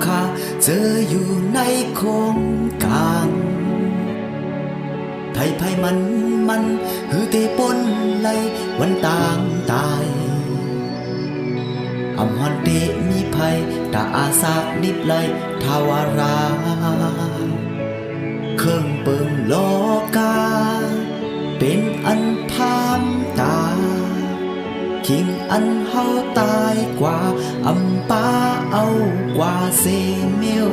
ขาเจออยู่ในโคงกลางไผมันหือเตปนไหลวันต่างตายอำฮอนเตมีไผตาอาสากดิบไหลทาวาราเครื่องเปิงโลกาเป็นอันพามตาคิงอันเฮาตายกว่าอำป้าเอากว่าเซเมียว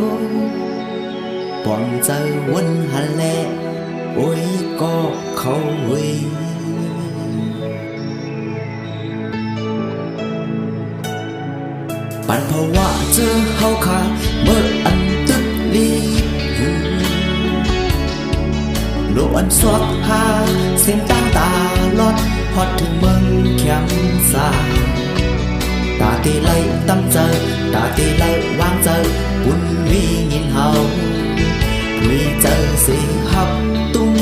ปองใจวนหันแลโอ้ยก็เขาเว้ยปันเพราะว่าเจอเฮาขาเมื่ออันตึกลีอยู่โลกอันสวกหาเส้นต่างตาลอดฮอดถึงเมืองแคมซาตาตีไล่ตำเจอตาตีไล่วางเจอบุญวียินเฮาวีเจอสิฮับตุ้ง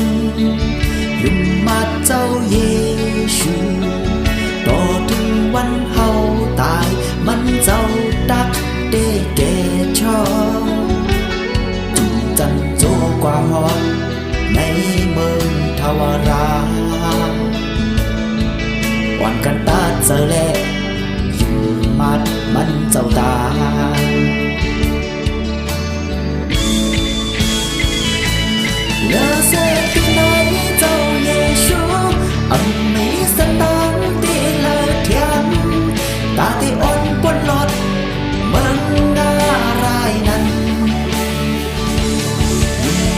ยุ่มมาเจ้าเยชูต่อถึงวันเฮาตายมันเจ้าดักเดเกชอจุนจันโจกว่าฮอดในเมืองทวาราวันกันตาเจอแลยุ่มมาดมันเจ้าตาเลอเซที่ไหนเจ้าเยชูอันมีสันดานที่เลอเทียนตาที่อ่อนปนหลอดเมืองนารายนั้น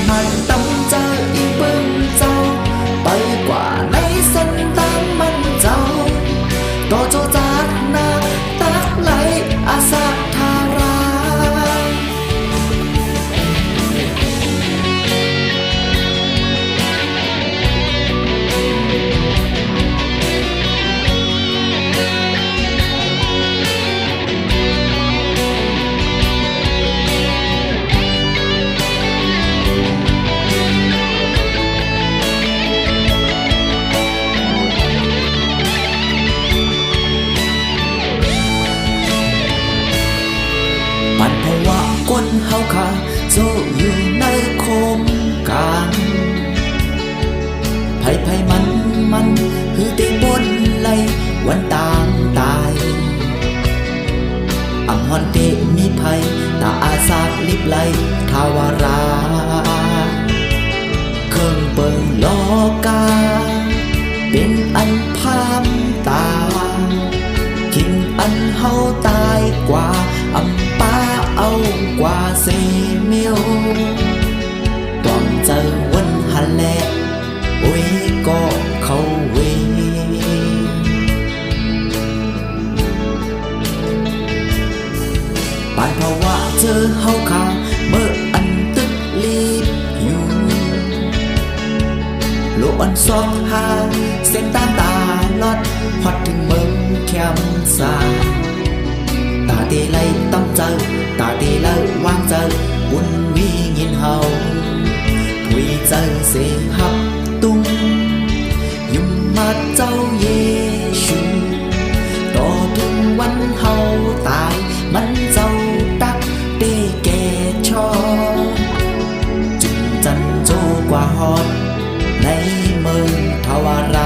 มันตำเจออีปึงเจ้าไปกว่าในสันดานมันเจ้าต่อโจจากนาตักไหลอาสาทารามันเพราะว่าคนเฮาขาโซอยู่ในโคมกลางไผมันหือเตบนไหลวันต่างตายอำฮอนเตมีไผตาอาสาลิบไหลทาวาราเครื่องเปิงโลกาเป็นอันพามตาคิงอันเฮาตายกว่าอำป้าเอากว่าเซเมียวต้องเจอวันหันแลโอ้ยก็เขาเวปานเพราะว่าเจอเฮาขาเมื่ออันตึกลีบอยู่โลกอันซอกหาเส้นตามตาลอดฮอดถึงเมืองแคมซาตาตีไล่ตำเจอตาตีไล่วางเจอบุญวียินเฮาถวยเจอเสฮับตุ้งยุ่มมาเจ้าเยชูต่อถึงวันเฮาตายมันเจ้าตักเตแก่ชอจุนจันโจกว่าฮอดในเมืองทวารา